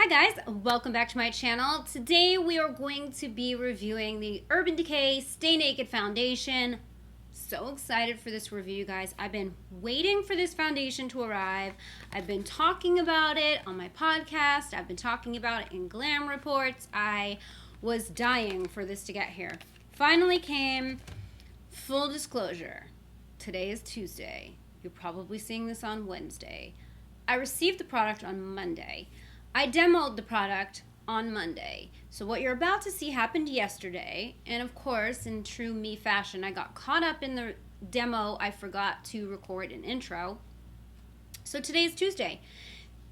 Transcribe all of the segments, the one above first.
Hi guys, welcome back to my channel. Today we are going to be reviewing the Urban Decay Stay Naked Foundation. So excited for this review, guys. I've been waiting for this foundation to arrive. I've been talking about it on my podcast. I've been talking about it in GLAM reports. I was dying for this to get here. Finally came. Full disclosure, today is Tuesday. You're probably seeing this on Wednesday. I received the product on Monday. I demoed the product on Monday. So what you're about to see happened yesterday. And of course, in true me fashion, I got caught up in the demo. I forgot to record an intro. So today's Tuesday.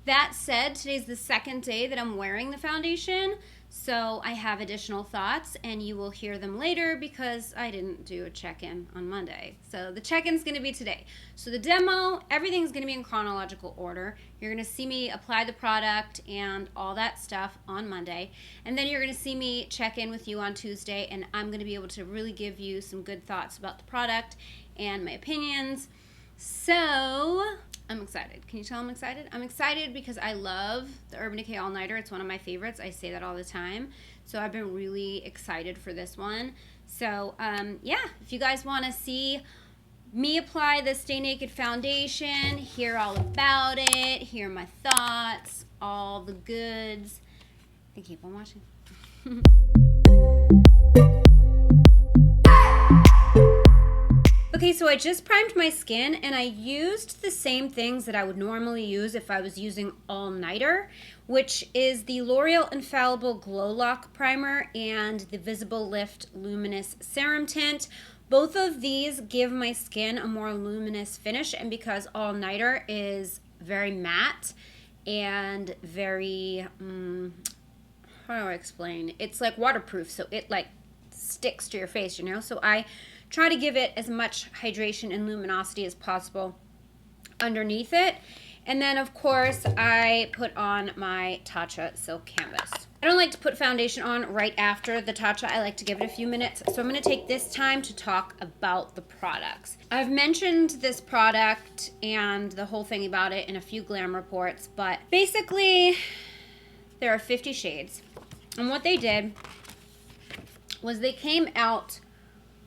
That said, today's the second day that I'm wearing the foundation. So I have additional thoughts and you will hear them later because I didn't do a check-in on Monday. So the check-in's gonna be today. So the demo, everything's gonna be in chronological order. You're gonna see me apply the product and all that stuff on Monday. And then you're gonna see me check in with you on Tuesday, and I'm gonna be able to really give you some good thoughts about the product and my opinions. So I'm excited. Can you tell I'm excited? I'm excited because I love the Urban Decay All Nighter. It's one of my favorites. I say that all the time. So I've been really excited for this one. So yeah, if you guys want to see me apply the Stay Naked foundation, hear all about it, hear my thoughts, all the goods, then keep on watching. Okay, so I just primed my skin and I used the same things that I would normally use if I was using All Nighter, which is the L'Oreal Infallible Glow Lock Primer and the Visible Lift Luminous Serum Tint. Both of these give my skin a more luminous finish, and because All Nighter is very matte and very, how do I explain? It's like waterproof, so it like sticks to your face, you know? So I try to give it as much hydration and luminosity as possible underneath it. And then, of course, I put on my Tatcha Silk Canvas. I don't like to put foundation on right after the Tatcha. I like to give it a few minutes. So I'm going to take this time to talk about the products. I've mentioned this product and the whole thing about it in a few GLAM reports, but basically there are 50 shades. And what they did was they came out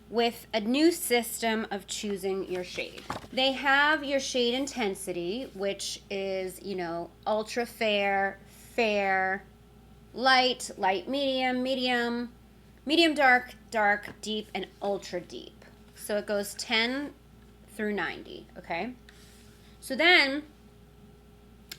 with a new system of choosing your shade. They have your shade intensity, which is, you know, ultra fair, fair, light, light medium, medium, medium dark, dark, deep, and ultra deep. So it goes 10 through 90, okay? So then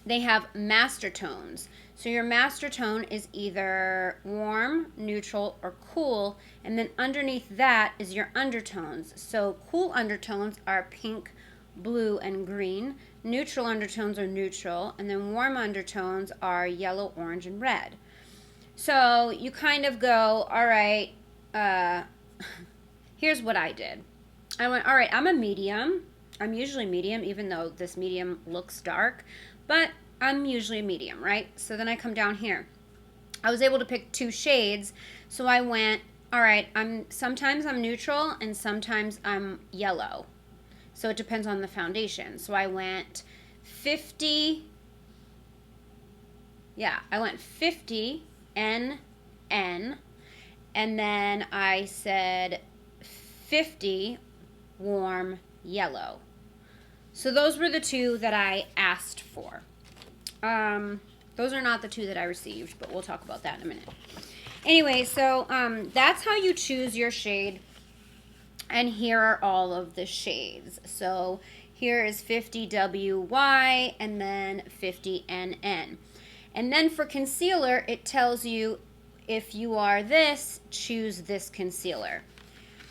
they have master tones. So your master tone is either warm, neutral, or cool, and then underneath that is your undertones. So cool undertones are pink, blue, and green. Neutral undertones are neutral, and then warm undertones are yellow, orange, and red. So you kind of go, all right, here's what I did. I went, all right, I'm a medium. I'm usually medium, even though this medium looks dark, but I'm usually a medium, right? So then I come down here. I was able to pick two shades, so I went, all right, sometimes I'm neutral and sometimes I'm yellow. So it depends on the foundation. So I went 50, I went 50 NN, and then I said 50 warm yellow. So those were the two that I asked for. Those are not the two that I received, but we'll talk about that in a minute. Anyway, so that's how you choose your shade, and here are all of the shades. So here is 50 WY and then 50 NN. And then for concealer, it tells you if you are this, choose this concealer.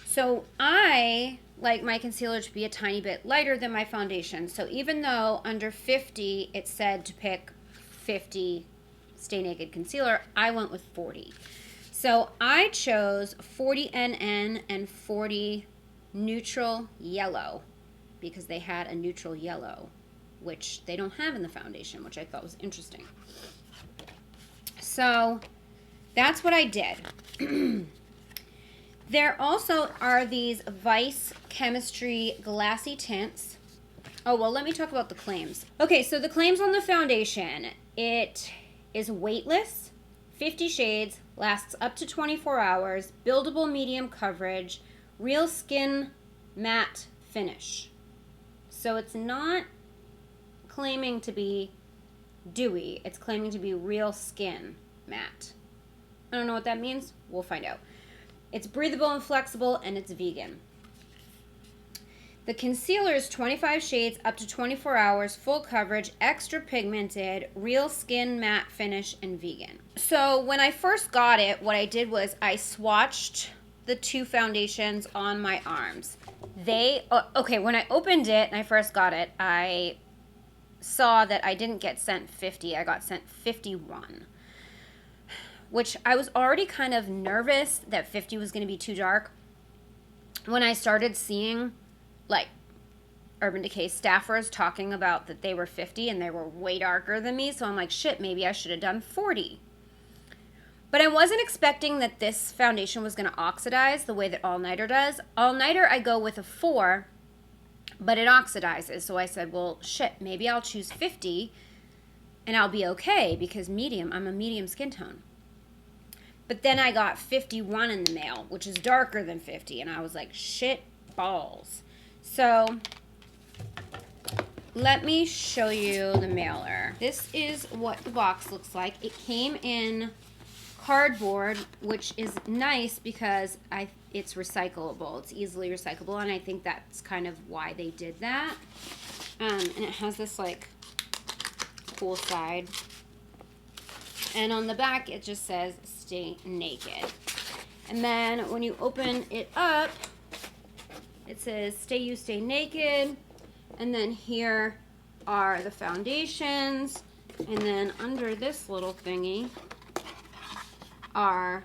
So I like my concealer to be a tiny bit lighter than my foundation. So even though under 50 it said to pick 50 Stay Naked concealer, I went with 40. So I chose 40 NN and 40 neutral yellow because they had a neutral yellow, which they don't have in the foundation, which I thought was interesting. So that's what I did. There also are these Vice Chemistry Glassy Tints. Oh, well, let me talk about the claims. Okay, so the claims on the foundation. It is weightless, 50 shades, lasts up to 24 hours, buildable medium coverage, real skin matte finish. So it's not claiming to be dewy, it's claiming to be real skin matte. I don't know what that means. We'll find out. It's breathable and flexible, and it's vegan. The concealer is 25 shades, up to 24 hours, full coverage, extra pigmented, real skin matte finish, and vegan. So when I first got it, what I did was I swatched the two foundations on my arms. Okay, when I opened it and I first got it, I saw that I didn't get sent 50, I got sent 51. Which I was already kind of nervous that 50 was going to be too dark when I started seeing like Urban Decay staffers talking about that they were 50 and they were way darker than me. So I'm like, shit, maybe I should have done 40. But I wasn't expecting that this foundation was going to oxidize the way that All Nighter does. All Nighter, I go with a 4, but it oxidizes. So I said, well, shit, maybe I'll choose 50 and I'll be okay because medium, I'm a medium skin tone. But then I got 51 in the mail, which is darker than 50. And I was like, shit balls. So let me show you the mailer. This is what the box looks like. It came in cardboard, which is nice because it's recyclable. It's easily recyclable, and I think that's kind of why they did that. And it has this like cool side. And on the back, it just says stay naked. And then when you open it up, it says stay you, stay naked. And then here are the foundations. And then under this little thingy are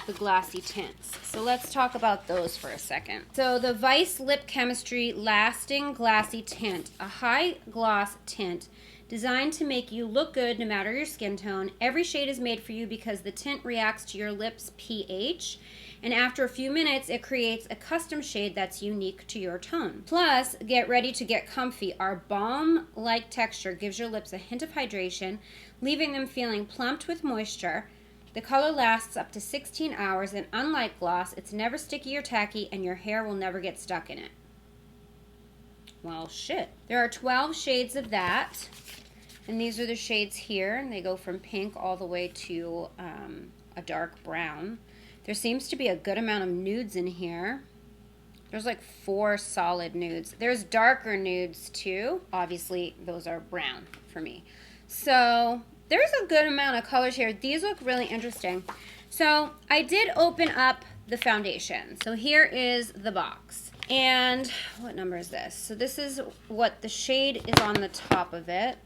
the Glassy Tints. So let's talk about those for a second. So the Vice Lip Chemistry Lasting Glassy Tint, a high gloss tint designed to make you look good no matter your skin tone. Every shade is made for you because the tint reacts to your lips' pH, and after a few minutes it creates a custom shade that's unique to your tone. Plus, get ready to get comfy. Our balm-like texture gives your lips a hint of hydration, leaving them feeling plumped with moisture. The color lasts up to 16 hours, and unlike gloss, it's never sticky or tacky, and your hair will never get stuck in it. Well, shit. There are 12 shades of that, and these are the shades here, and they go from pink all the way to a dark brown. There seems to be a good amount of nudes in here. There's like 4 solid nudes. There's darker nudes too. Obviously, those are brown for me. So there's a good amount of colors here. These look really interesting. So I did open up the foundation. So here is the box. And what number is this? So this is what the shade is on the top of it.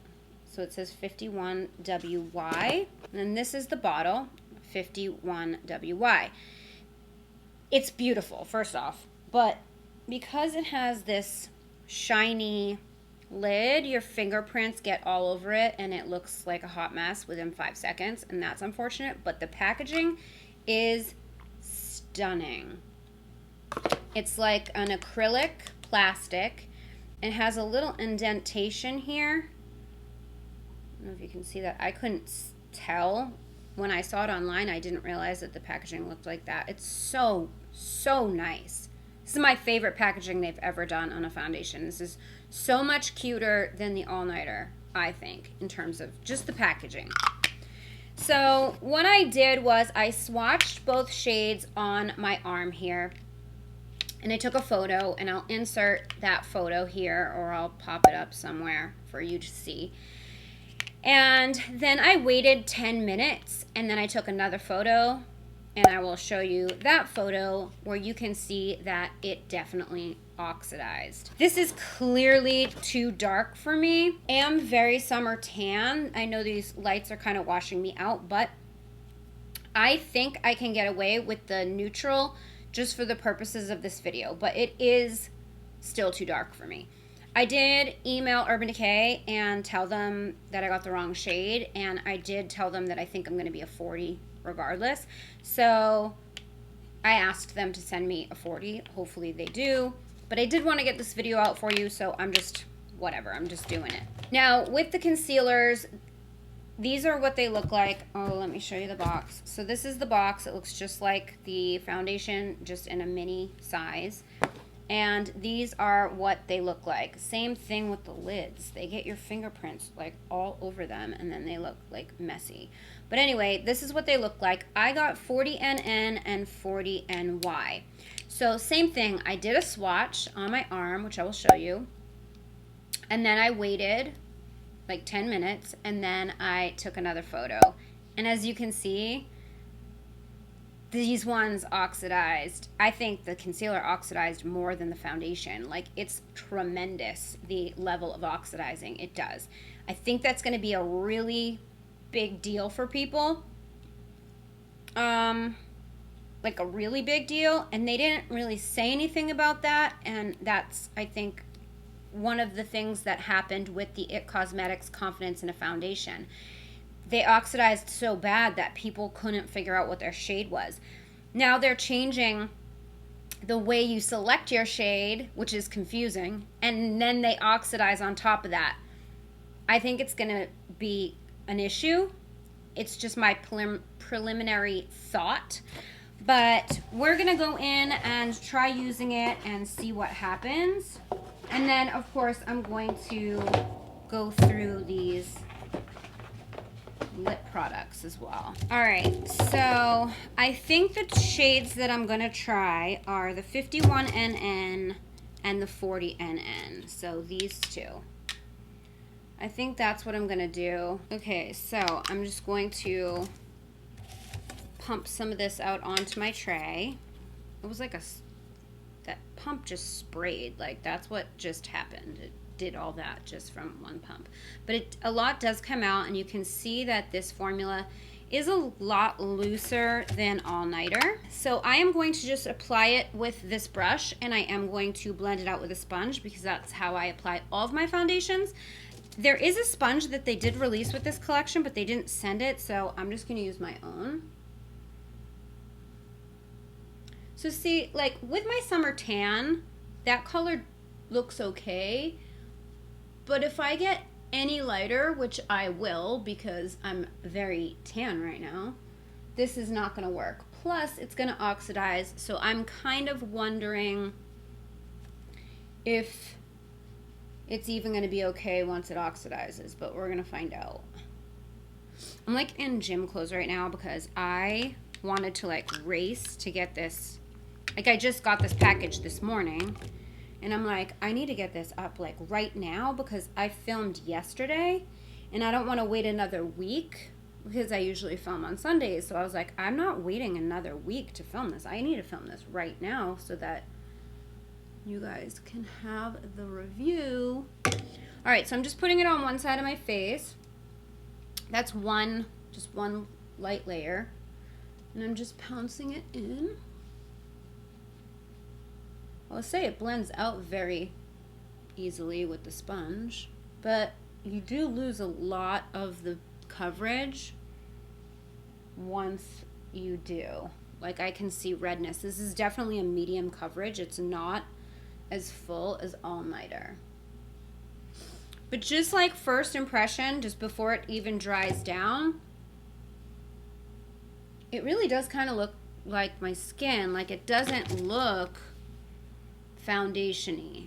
So it says 51WY. And then this is the bottle, 51WY. It's beautiful, first off. But because it has this shiny lid, your fingerprints get all over it and it looks like a hot mess within 5 seconds, and that's unfortunate, but the packaging is stunning. It's like an acrylic plastic. It has a little indentation here. I don't know if you can see that. I couldn't tell when I saw it online. I didn't realize that the packaging looked like that. It's so, so nice. This is my favorite packaging they've ever done on a foundation. This is so much cuter than the All Nighter, I think, in terms of just the packaging. So what I did was I swatched both shades on my arm here, and I took a photo, and I'll insert that photo here, or I'll pop it up somewhere for you to see. And then I waited 10 minutes, and then I took another photo, and I will show you that photo where you can see that it definitely oxidized. This is clearly too dark for me. I am very summer tan. I know these lights are kind of washing me out, but I think I can get away with the neutral just for the purposes of this video, but it is still too dark for me. I did email Urban Decay and tell them that I got the wrong shade, and I did tell them that I think I'm going to be a 40 regardless. So I asked them to send me a 40. Hopefully they do. But I did want to get this video out for you, so I'm just, whatever, I'm just doing it. Now, with the concealers, these are what they look like. Oh, let me show you the box. So this is the box. It looks just like the foundation, just in a mini size. And these are what they look like. Same thing with the lids. They get your fingerprints like all over them, and then they look like messy. But anyway, this is what they look like. I got 40NN and 40NY. So same thing. I did a swatch on my arm, which I will show you. And then I waited like 10 minutes, and then I took another photo. And as you can see, these ones oxidized. I think the concealer oxidized more than the foundation. Like, it's tremendous, the level of oxidizing it does. I think that's going to be a really big deal for people. Like a really big deal. And they didn't really say anything about that. And that's, I think, one of the things that happened with the IT Cosmetics Confidence in a Foundation. They oxidized so bad that people couldn't figure out what their shade was. Now they're changing the way you select your shade, which is confusing, and then they oxidize on top of that. I think it's going to be an issue. It's just my preliminary thought. But we're going to go in and try using it and see what happens. And then, of course, I'm going to go through these lip products as well. All right, so I think the shades that I'm gonna try are the 51NN and the 40NN. So these two. I think that's what I'm gonna do. Okay, so I'm just going to pump some of this out onto my tray. It was like that pump just sprayed. Like, that's what just happened. It did all that just from one pump. But a lot does come out, and you can see that this formula is a lot looser than All Nighter. So I am going to just apply it with this brush, and I am going to blend it out with a sponge, because that's how I apply all of my foundations. There is a sponge that they did release with this collection, but they didn't send it, so I'm just going to use my own. So see, like with my summer tan, that color looks okay. But if I get any lighter, which I will because I'm very tan right now, this is not going to work. Plus, it's going to oxidize, so I'm kind of wondering if it's even going to be okay once it oxidizes, but we're going to find out. I'm like in gym clothes right now because I wanted to like race to get this. Like, I just got this package this morning. And I'm like, I need to get this up like right now because I filmed yesterday and I don't want to wait another week because I usually film on Sundays. So I was like, I'm not waiting another week to film this. I need to film this right now so that you guys can have the review. All right, so I'm just putting it on one side of my face. That's just one light layer. And I'm just pouncing it in. I'll say it blends out very easily with the sponge, but you do lose a lot of the coverage once you do. Like, I can see redness. This is definitely a medium coverage. It's not as full as All Nighter. But just like first impression, just before it even dries down, it really does kind of look like my skin. Like, it doesn't look foundation-y.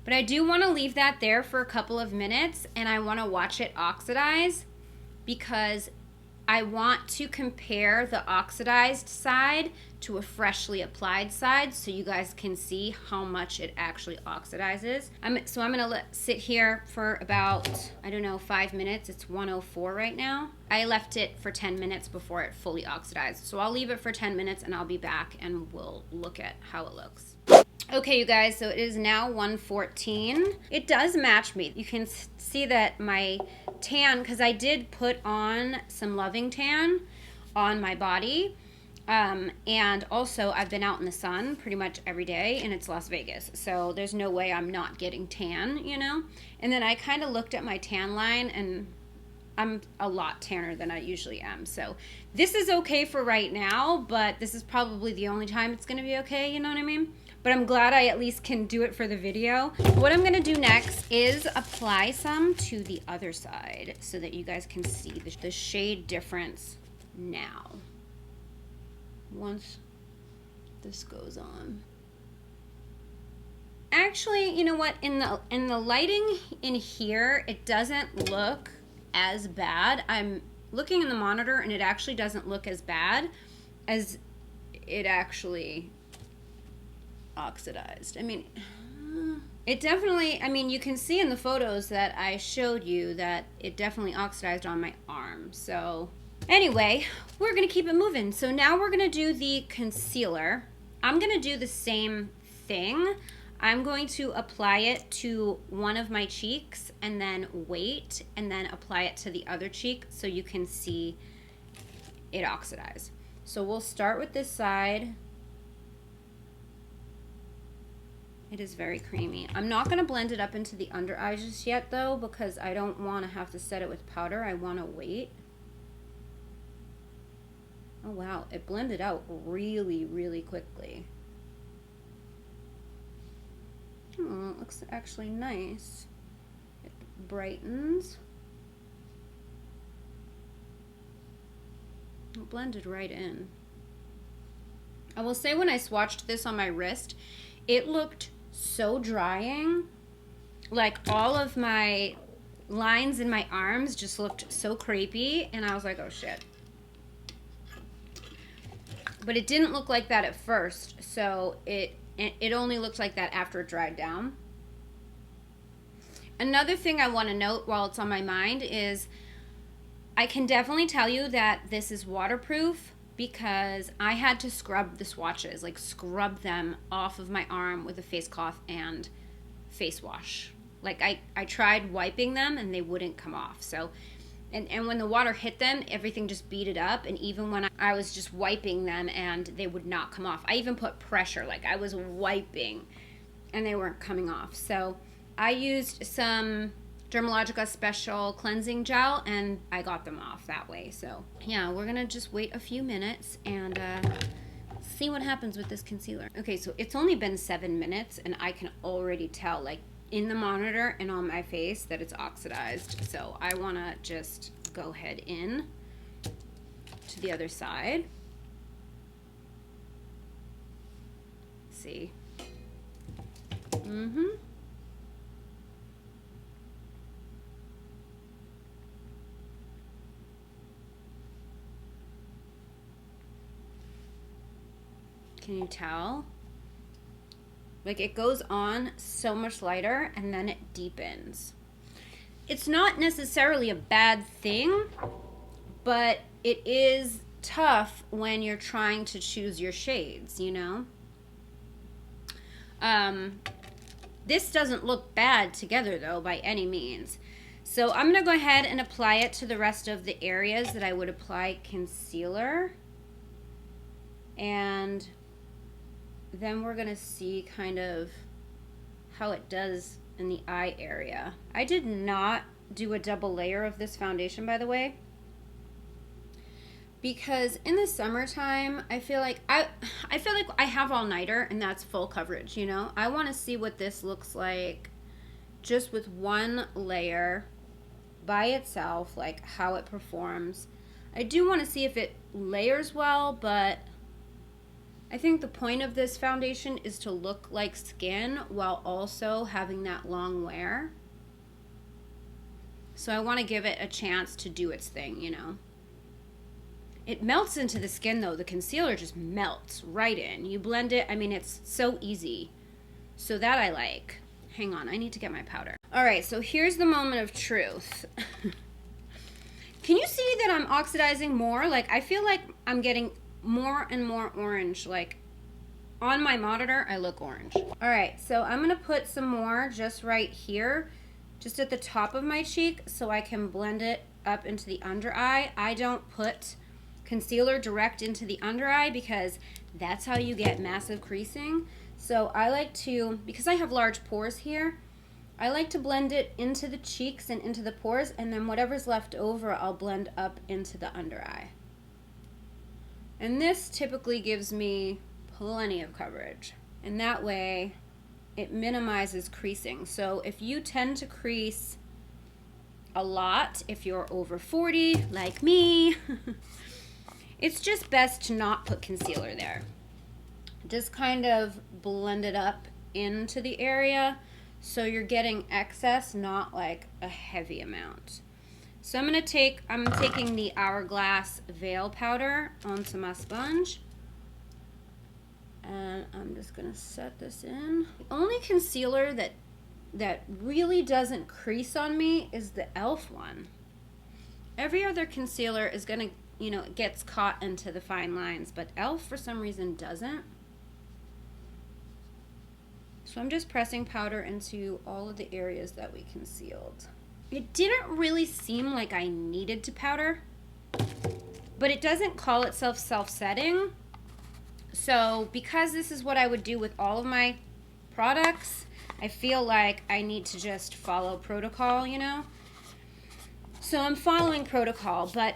But I do want to leave that there for a couple of minutes, and I want to watch it oxidize because I want to compare the oxidized side to a freshly applied side so you guys can see how much it actually oxidizes. So I'm going to sit here for about, I don't know, 5 minutes. It's 1:04 right now. I left it for 10 minutes before it fully oxidized. So I'll leave it for 10 minutes and I'll be back and we'll look at how it looks. Okay, you guys, so it is now 1:14. It does match me. You can see that my tan, because I did put on some Loving Tan on my body, and also I've been out in the sun pretty much every day, and it's Las Vegas, so there's no way I'm not getting tan, you know? And then I kind of looked at my tan line, and I'm a lot tanner than I usually am, so this is okay for right now, but this is probably the only time it's going to be okay, you know what I mean? but I'm glad I at least can do it for the video. What I'm gonna do next is apply some to the other side so that you guys can see the shade difference now. Once this goes on. Actually, you know what? In the lighting in here, it doesn't look as bad. I'm looking in the monitor and it actually doesn't look as bad as it actually oxidized. I mean, it definitely, I mean, you can see in the photos that I showed you that it definitely oxidized on my arm. So anyway, we're gonna keep it moving. So now we're gonna do the concealer. I'm gonna do the same thing. I'm going to apply it to one of my cheeks and then wait and then apply it to the other cheek so you can see it oxidize. So we'll start with this side. It is very creamy. I'm not going to blend it up into the under eye just yet though, because I don't want to have to set it with powder. I want to wait. Oh wow, it blended out really, really quickly. Oh, it looks actually nice. It brightens. It blended right in. I will say when I swatched this on my wrist, it looked so drying. Like all of my lines in my arms just looked so crepey, and I was like, oh shit. But it didn't look like that at first, so it only looked like that after it dried down. Another thing I want to note while it's on my mind is I can definitely tell you that this is waterproof because I had to scrub the swatches, like scrub them off of my arm with a face cloth and face wash. Like I tried wiping them and they wouldn't come off. So, and when the water hit them, everything just beat it up. And even when I was just wiping them and they would not come off. I even put pressure, like I was wiping and they weren't coming off. So I used some Dermalogica Special Cleansing Gel and I got them off that way. So yeah, we're gonna just wait a few minutes and see what happens with this concealer. Okay, so it's only been 7 minutes and I can already tell, like in the monitor and on my face, that it's oxidized. So I wanna just go ahead in to the other side. See? Mm-hmm. Can you tell? Like it goes on so much lighter and then it deepens. It's not necessarily a bad thing, but it is tough when you're trying to choose your shades, you know? This doesn't look bad together though by any means. So I'm gonna go ahead and apply it to the rest of the areas that I would apply concealer. And then we're gonna see kind of how it does in the eye area. I did not do a double layer of this foundation, by the way, because in the summertime I feel like I have all nighter and that's full coverage, you know. I want to see what this looks like just with one layer by itself, like how it performs. I do want to see if it layers well, but I think the point of this foundation is to look like skin while also having that long wear. So I want to give it a chance to do its thing, you know. It melts into the skin though. The concealer just melts right in. You blend it, I mean, it's so easy. So that I like. Hang on, I need to get my powder. All right, so here's the moment of truth. Can you see that I'm oxidizing more? Like, I feel like I'm getting more and more orange. Like on my monitor I look orange. All right, so I'm gonna put some more just right here, just at the top of my cheek, so I can blend it up into the under eye. I don't put concealer direct into the under eye because that's how you get massive creasing. So I like to, because I have large pores here, I like to blend it into the cheeks and into the pores, and then whatever's left over I'll blend up into the under eye. And this typically gives me plenty of coverage. And that way it minimizes creasing. So if you tend to crease a lot, if you're over 40 like me, it's just best to not put concealer there. Just kind of blend it up into the area so you're getting excess, not like a heavy amount. So I'm taking the Hourglass Veil Powder onto my sponge. And I'm just gonna set this in. The only concealer that really doesn't crease on me is the e.l.f. one. Every other concealer is gonna, you know, it gets caught into the fine lines, but e.l.f. for some reason doesn't. So I'm just pressing powder into all of the areas that we concealed. It didn't really seem like I needed to powder, but it doesn't call itself self-setting. So because this is what I would do with all of my products, I feel like I need to just follow protocol, you know? So I'm following protocol, but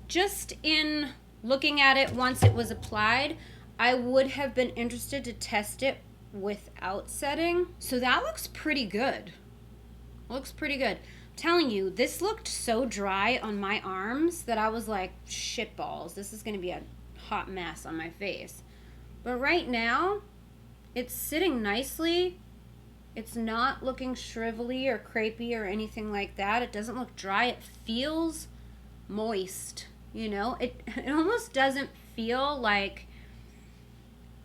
just in looking at it once it was applied, I would have been interested to test it without setting. So that looks pretty good. Looks pretty good. I'm telling you, this looked so dry on my arms that I was like, shit balls, this is gonna be a hot mess on my face. But right now, it's sitting nicely. It's not looking shrivelly or crepey or anything like that. It doesn't look dry. It feels moist, you know? It almost doesn't feel like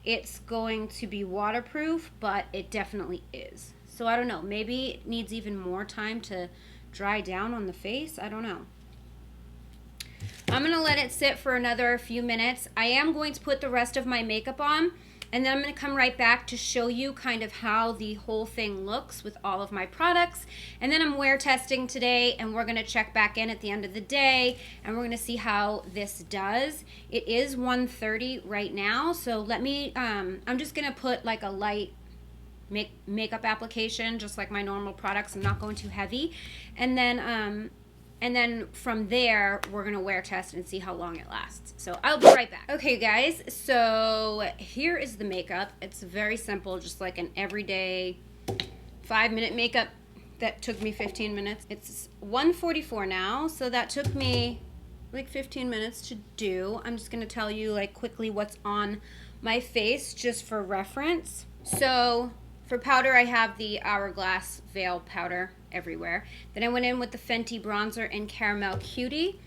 it's going to be waterproof, but it definitely is. So I don't know. Maybe it needs even more time to dry down on the face. I don't know. I'm going to let it sit for another few minutes. I am going to put the rest of my makeup on, and then I'm going to come right back to show you kind of how the whole thing looks with all of my products. And then I'm wear testing today, and we're going to check back in at the end of the day, and we're going to see how this does. It is 1:30 right now, so let me, I'm just going to put like a light makeup application, just like my normal products. I'm not going too heavy. And then from there, we're going to wear test and see how long it lasts. So I'll be right back. Okay, guys, so here is the makeup. It's very simple, just like an everyday 5-minute makeup that took me 15 minutes. It's 1:44 now, so that took me like 15 minutes to do. I'm just going to tell you like quickly what's on my face just for reference. So for powder, I have the Hourglass Veil Powder everywhere. Then I went in with the Fenty bronzer in Caramel Cutie.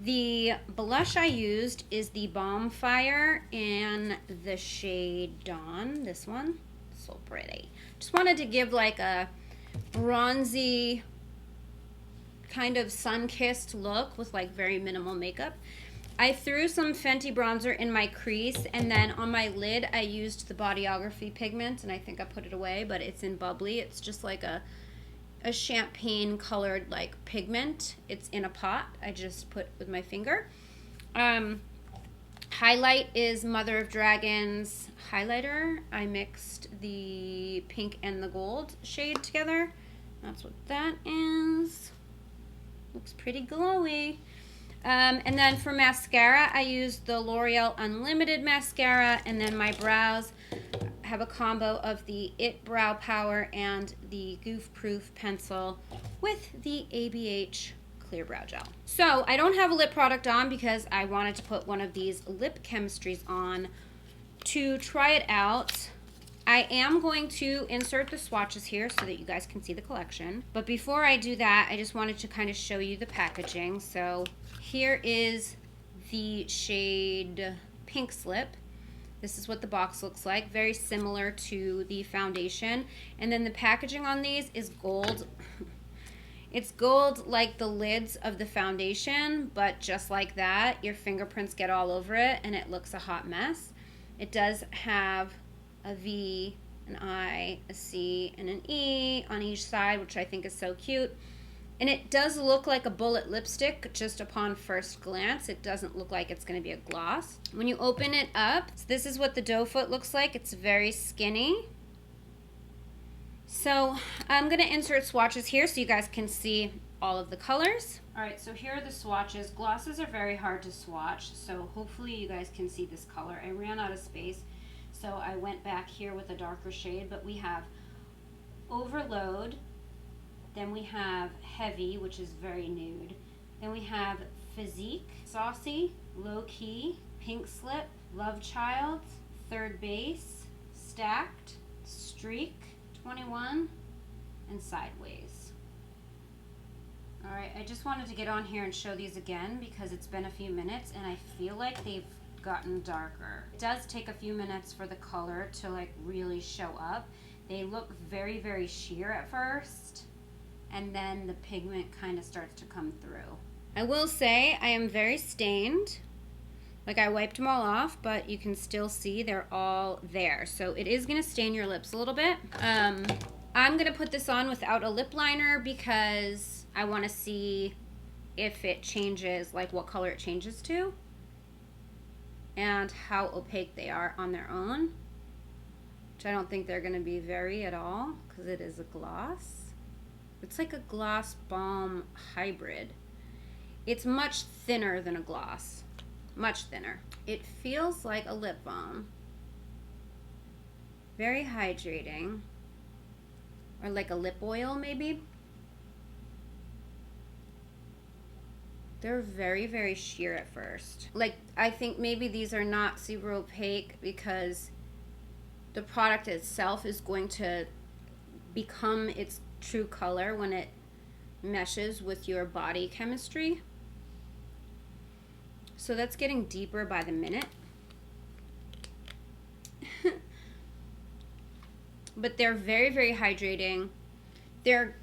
The blush I used is the Balm Fire in the shade Dawn. This one, so pretty. Just wanted to give like a bronzy kind of sun-kissed look with like very minimal makeup. I threw some Fenty bronzer in my crease, and then on my lid I used the Bodyography pigment, and I think I put it away, but it's in Bubbly. It's just like a champagne colored like pigment. It's in a pot. I just put with my finger. Highlight is Mother of Dragons highlighter. I mixed the pink and the gold shade together. That's what that is. Looks pretty glowy. And then for mascara, I used the L'Oreal Unlimited mascara, and then my brows have a combo of the It Brow Power and the Goof Proof pencil with the ABH Clear Brow Gel. So I don't have a lip product on because I wanted to put one of these lip chemistries on to try it out. I am going to insert the swatches here so that you guys can see the collection. But before I do that, I just wanted to kind of show you the packaging. So here is the shade Pink Slip. This is what the box looks like, very similar to the foundation. And then the packaging on these is gold. It's gold like the lids of the foundation, but just like that, your fingerprints get all over it and it looks a hot mess. It does have a V, an I, a C, and an E on each side, which I think is so cute. And it does look like a bullet lipstick just upon first glance. It doesn't look like it's going to be a gloss. When you open it up, so this is what the doe foot looks like. It's very skinny. So I'm going to insert swatches here so you guys can see all of the colors. All right, so here are the swatches. Glosses are very hard to swatch, so hopefully you guys can see this color. I ran out of space. So I went back here with a darker shade, but we have Overload, then we have Heavy, which is very nude. Then we have Physique, Saucy, Low Key, Pink Slip, Love Child, Third Base, Stacked, Streak, 21, and Sideways. Alright, I just wanted to get on here and show these again because it's been a few minutes and I feel like they've gotten darker. It does take a few minutes for the color to like really show up. They look very, very sheer at first, and then the pigment kind of starts to come through. I will say I am very stained. Like I wiped them all off, but you can still see they're all there. So it is gonna stain your lips a little bit. I'm gonna put this on without a lip liner because I wanna see if it changes, like what color it changes to and how opaque they are on their own, which I don't think they're gonna be very at all because it is a gloss. It's like a gloss balm hybrid. It's much thinner than a gloss, much thinner. It feels like a lip balm, very hydrating, or like a lip oil maybe. They're very, very sheer at first. Like, I think maybe these are not super opaque because the product itself is going to become its true color when it meshes with your body chemistry. So that's getting deeper by the minute. But they're very, very hydrating. They're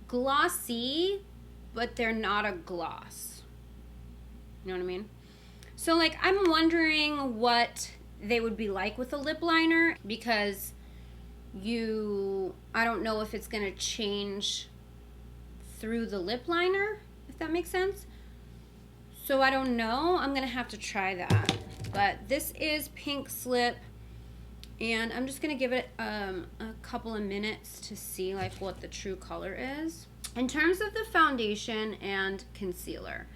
glossy, but they're not a gloss. You know what I mean? So like I'm wondering what they would be like with a lip liner because I don't know if it's gonna change through the lip liner, if that makes sense. So I don't know, I'm gonna have to try that. But this is Pink Slip, and I'm just gonna give it a couple of minutes to see like what the true color is. In terms of the foundation and concealer,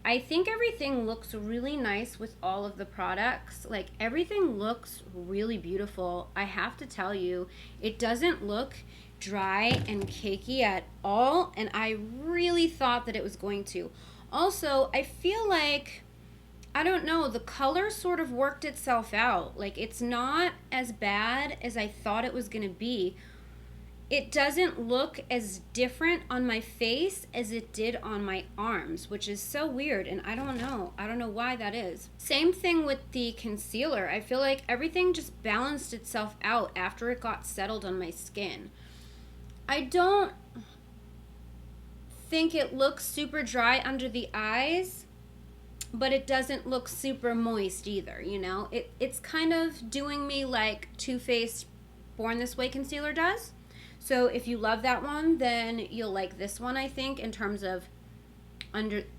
I think everything looks really nice with all of the products. Like everything looks really beautiful. I have to tell you, it doesn't look dry and cakey at all, and I really thought that it was going to. Also, I feel like, I don't know, the color sort of worked itself out. Like it's not as bad as I thought it was gonna be. It doesn't look as different on my face as it did on my arms, which is so weird, and I don't know why that is. Same thing with the concealer. I feel like everything just balanced itself out after it got settled on my skin. I don't think it looks super dry under the eyes, but it doesn't look super moist either, you know? It's kind of doing me like Too Faced Born This Way concealer does. So if you love that one, then you'll like this one, I think, in terms of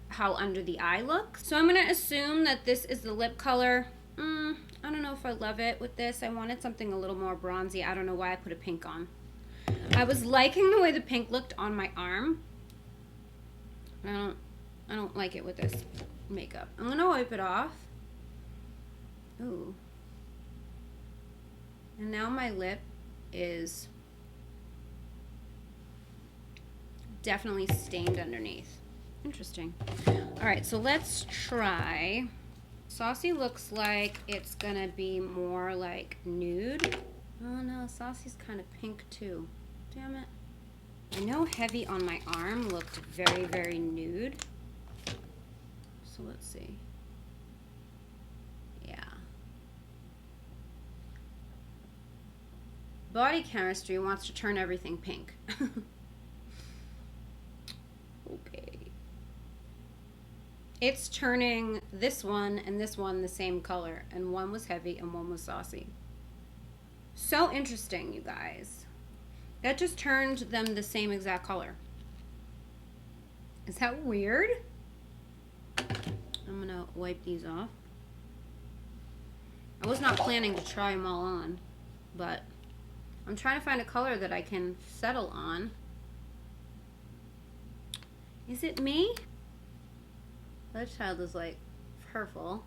how under the eye looks. So I'm going to assume that this is the lip color. I don't know if I love it with this. I wanted something a little more bronzy. I don't know why I put a pink on. I was liking the way the pink looked on my arm. I don't like it with this makeup. I'm going to wipe it off. Ooh. And now my lip is definitely stained underneath. Interesting. All right, so let's try. Saucy looks like it's gonna be more like nude. Oh no, Saucy's kind of pink too. Damn it. I know Heavy on my arm looked very, very nude. So let's see. Yeah. Body chemistry wants to turn everything pink. Okay. It's turning this one and this one the same color, and one was Heavy and one was Saucy. So interesting, you guys. That just turned them the same exact color. Is that weird? I'm gonna wipe these off. I was not planning to try them all on, but I'm trying to find a color that I can settle on. Is it me? That child is like purple.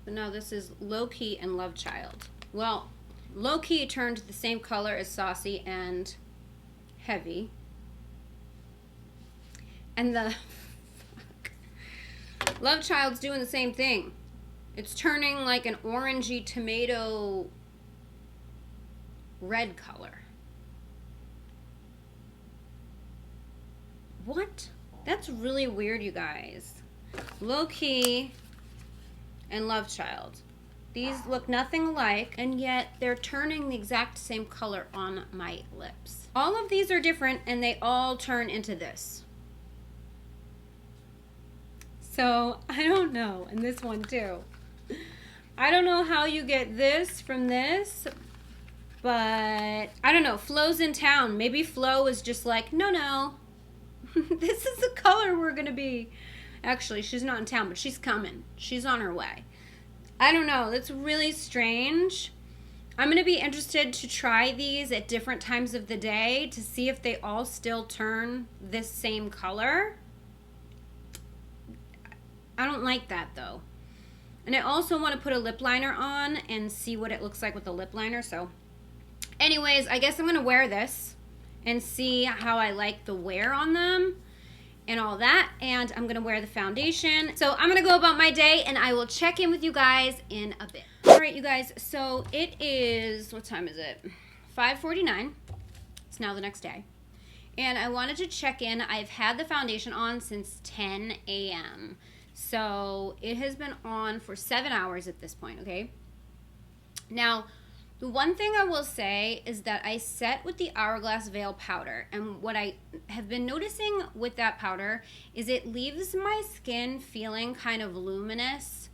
But no, this is Low Key and Love Child. Well, Low Key turned the same color as Saucy and Heavy. And the Love Child's doing the same thing. It's turning like an orangey tomato red color. What? That's really weird, you guys. Low Key and Love Child. These look nothing alike, and yet they're turning the exact same color on my lips. All of these are different, and they all turn into this. So, I don't know, and this one too. I don't know how you get this from this, but I don't know. Flo's in town. Maybe Flo is just like, no. This is the color we're going to be. Actually, she's not in town, but she's coming. She's on her way. I don't know. That's really strange. I'm going to be interested to try these at different times of the day to see if they all still turn this same color. I don't like that, though. And I also want to put a lip liner on and see what it looks like with the lip liner. So, anyways, I guess I'm going to wear this and see how I like the wear on them and all that. And I'm going to wear the foundation. So, I'm going to go about my day, and I will check in with you guys in a bit. All right, you guys. So, it is, what time is it? 5:49. It's now the next day. And I wanted to check in. I've had the foundation on since 10 a.m., so it has been on for 7 hours at this point, okay? Now, the one thing I will say is that I set with the Hourglass Veil powder, and what I have been noticing with that powder is it leaves my skin feeling kind of luminous,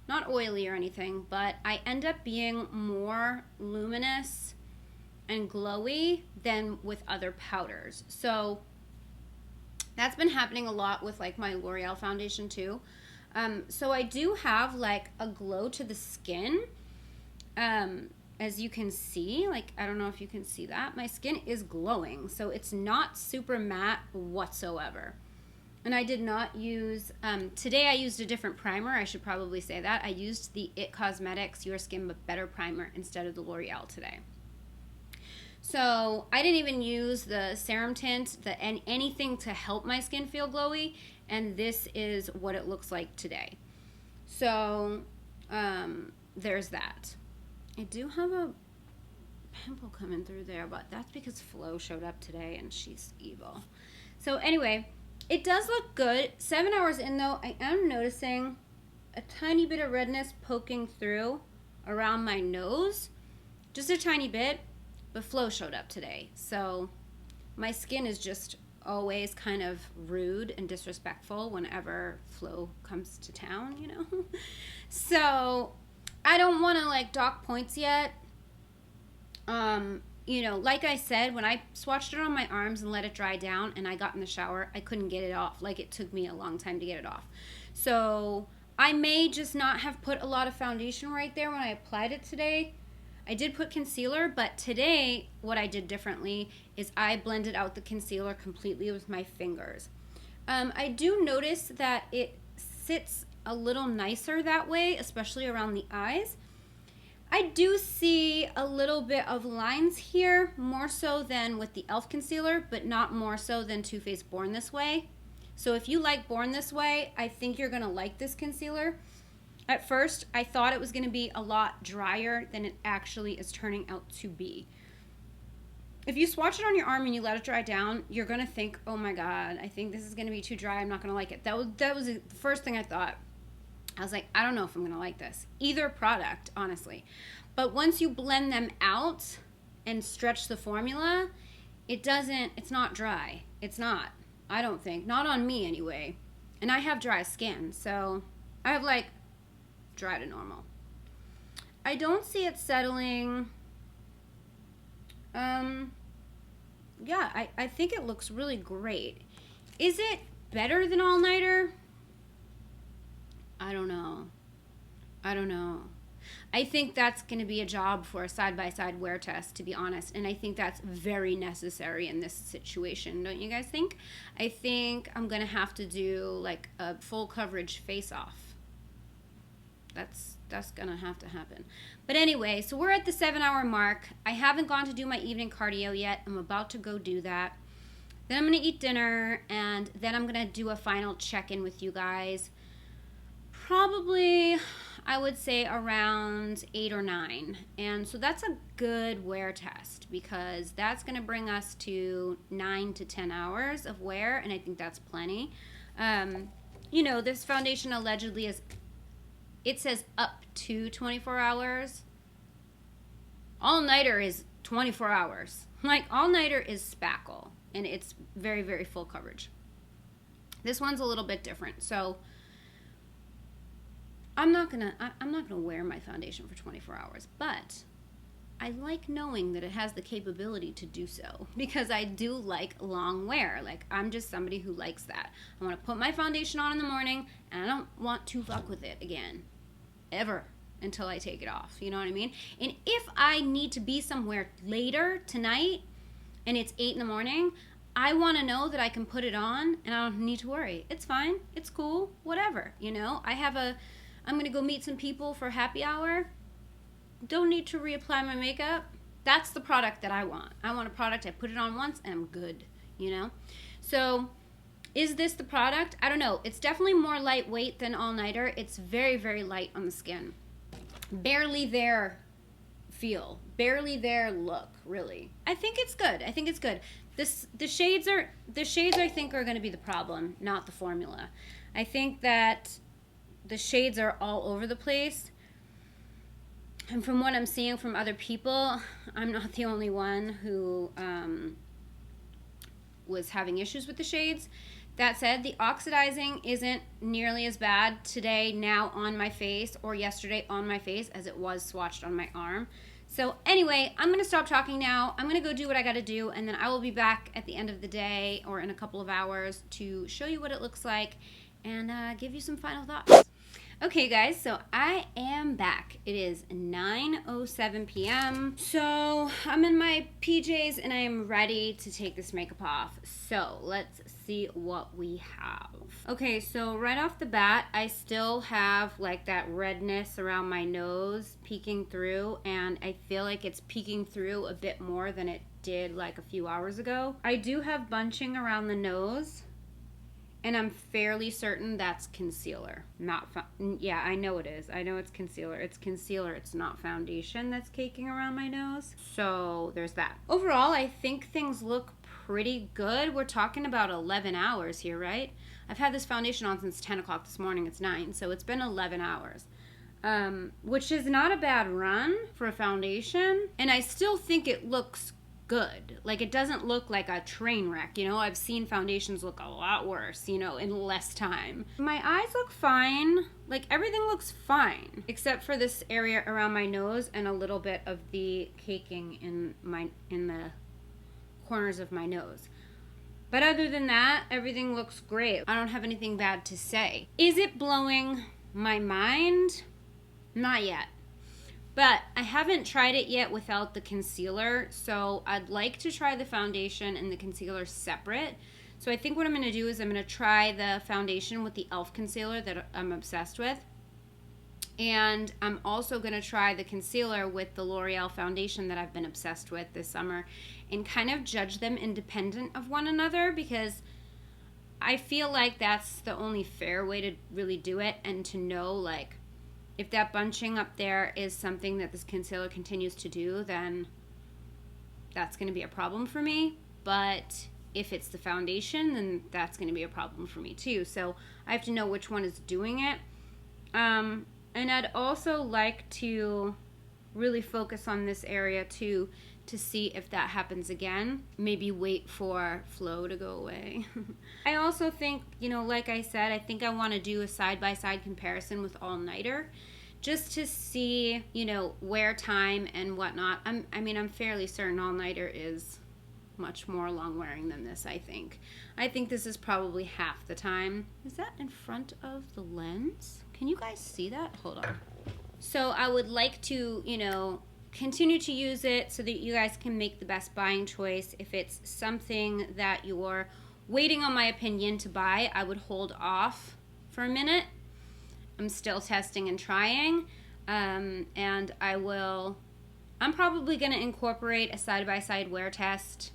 not oily or anything, but I end up being more luminous and glowy than with other powders. So that's been happening a lot with like my L'Oreal foundation too. So I do have like a glow to the skin. As you can see, like, I don't know if you can see that. My skin is glowing, so it's not super matte whatsoever. And I did not use, today I used a different primer. I should probably say that. I used the IT Cosmetics Your Skin But Better primer instead of the L'Oreal today. So I didn't even use the serum tint, anything to help my skin feel glowy, and this is what it looks like today. So there's that. I do have a pimple coming through there, but that's because Flo showed up today and she's evil. So anyway, it does look good. 7 hours in though, I am noticing a tiny bit of redness poking through around my nose. Just a tiny bit. But Flo showed up today, so my skin is just always kind of rude and disrespectful whenever Flo comes to town, you know? So I don't want to like dock points yet. You know, like I said, when I swatched it on my arms and let it dry down and I got in the shower, I couldn't get it off. Like, it took me a long time to get it off. So I may just not have put a lot of foundation right there when I applied it today. I did put concealer, but today what I did differently is I blended out the concealer completely with my fingers. I do notice that it sits a little nicer that way, especially around the eyes. I do see a little bit of lines here, more so than with the e.l.f. concealer, but not more so than Too Faced Born This Way. So if you like Born This Way, I think you're going to like this concealer. At first, I thought it was going to be a lot drier than it actually is turning out to be. If you swatch it on your arm and you let it dry down, you're going to think, oh my god, I think this is going to be too dry, I'm not going to like it. That was the first thing I thought. I was like, I don't know if I'm going to like this. Either product, honestly. But once you blend them out and stretch the formula, it's not dry. It's not. I don't think. Not on me, anyway. And I have dry skin, so I have, like, dry to normal. I don't see it settling. Yeah, I think it looks really great. Is it better than All Nighter? I don't know. I think that's going to be a job for a side-by-side wear test, to be honest. And I think that's very necessary in this situation. Don't you guys think? I think I'm going to have to do like a full coverage face-off. That's gonna have to happen. But anyway, so we're at the 7-hour mark. I haven't gone to do my evening cardio yet. I'm about to go do that. Then I'm gonna eat dinner, and then I'm gonna do a final check-in with you guys. Probably, I would say around 8 or 9. And so that's a good wear test, because that's gonna bring us to 9 to 10 hours of wear, and I think that's plenty. You know, this foundation allegedly is, it says up to 24 hours. All-nighter is 24 hours. Like, all-nighter is spackle, and it's very, very full coverage. This one's a little bit different. So I'm not gonna wear my foundation for 24 hours, but I like knowing that it has the capability to do so, because I do like long wear. Like, I'm just somebody who likes that. I want to put my foundation on in the morning, and I don't want to fuck with it again, ever, until I take it off. You know what I mean? And if I need to be somewhere later tonight, and it's 8 in the morning, I want to know that I can put it on, and I don't need to worry. It's fine. It's cool. Whatever. You know? I'm going to go meet some people for happy hour. Don't need to reapply my makeup. That's the product that I want. I want a product, I put it on once and I'm good, you know? So, is this the product? I don't know. It's definitely more lightweight than All-Nighter. It's very, very light on the skin. Barely there feel. Barely there look, really. I think it's good. I think it's good. The shades I think are going to be the problem, not the formula. I think that the shades are all over the place. And from what I'm seeing from other people, I'm not the only one who was having issues with the shades. That said, the oxidizing isn't nearly as bad today now on my face, or yesterday on my face, as it was swatched on my arm. So anyway, I'm going to stop talking now. I'm going to go do what I got to do, and then I will be back at the end of the day or in a couple of hours to show you what it looks like and give you some final thoughts. Okay guys, so I am back. It is 9:07 p.m. So I'm in my PJs and I am ready to take this makeup off. So let's see what we have. Okay, so right off the bat, I still have like that redness around my nose peeking through, and I feel like it's peeking through a bit more than it did like a few hours ago. I do have bunching around the nose, and I'm fairly certain that's concealer, yeah, I know it is. I know it's concealer. It's concealer. It's not foundation that's caking around my nose. So there's that. Overall, I think things look pretty good. We're talking about 11 hours here, right? I've had this foundation on since 10 o'clock this morning. It's 9, so it's been 11 hours. Which is not a bad run for a foundation. And I still think it looks good. Like, it doesn't look like a train wreck, you know? I've seen foundations look a lot worse, you know, in less time. My eyes look fine. Like, everything looks fine, except for this area around my nose and a little bit of the caking in the corners of my nose. But other than that, everything looks great. I don't have anything bad to say. Is it blowing my mind? Not yet. But I haven't tried it yet without the concealer, so I'd like to try the foundation and the concealer separate. So I think what I'm going to do is I'm going to try the foundation with the e.l.f. concealer that I'm obsessed with. And I'm also going to try the concealer with the L'Oreal foundation that I've been obsessed with this summer, and kind of judge them independent of one another, because I feel like that's the only fair way to really do it, and to know, like, if that bunching up there is something that this concealer continues to do, then that's going to be a problem for me. But if it's the foundation, then that's going to be a problem for me too. So I have to know which one is doing it. And I'd also like to really focus on this area too, to see if that happens again. Maybe wait for flow to go away. I also think, you know, like I said, I think I want to do a side-by-side comparison with All-Nighter, just to see, you know, wear time and whatnot. I'm fairly certain All-Nighter is much more long-wearing than this, I think. I think this is probably half the time. Is that in front of the lens? Can you guys see that? Hold on. So I would like to, you know, continue to use it so that you guys can make the best buying choice. If it's something that you're waiting on my opinion to buy, I would hold off for a minute I'm still testing and trying, and I'm probably going to incorporate a side-by-side wear test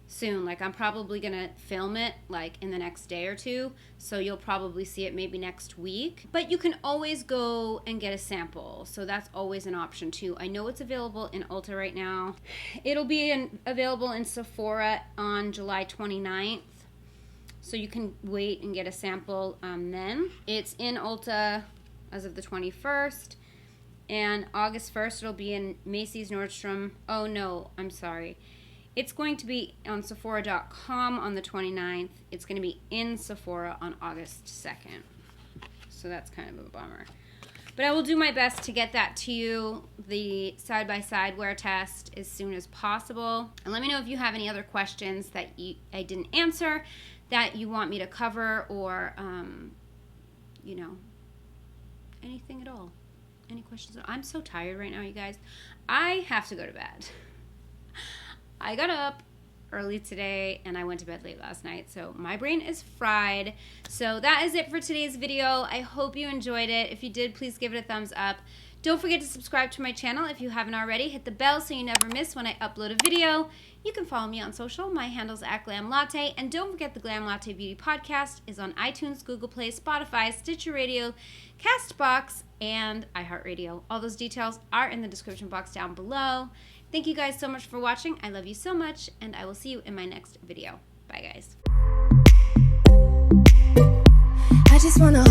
soon. Like, I'm probably going to film it, like, in the next day or two, so you'll probably see it maybe next week. But you can always go and get a sample, so that's always an option, too. I know it's available in Ulta right now. It'll be available in Sephora on July 29th. So you can wait and get a sample then. It's in Ulta as of the 21st. And August 1st, it'll be in Macy's, Nordstrom. Oh, no, I'm sorry. It's going to be on Sephora.com on the 29th. It's going to be in Sephora on August 2nd. So that's kind of a bummer. But I will do my best to get that to you, the side-by-side wear test, as soon as possible. And let me know if you have any other questions that I didn't answer, that you want me to cover, or, you know, anything at all. Any questions? I'm so tired right now, you guys. I have to go to bed. I got up early today and I went to bed late last night, so my brain is fried. So that is it for today's video. I hope you enjoyed it. If you did, please give it a thumbs up. Don't forget to subscribe to my channel if you haven't already. Hit the bell so you never miss when I upload a video. You can follow me on social. My handle's @GlamLatte. And don't forget the Glam Latte Beauty Podcast is on iTunes, Google Play, Spotify, Stitcher Radio, CastBox, and iHeartRadio. All those details are in the description box down below. Thank you guys so much for watching. I love you so much, and I will see you in my next video. Bye, guys. I just wanna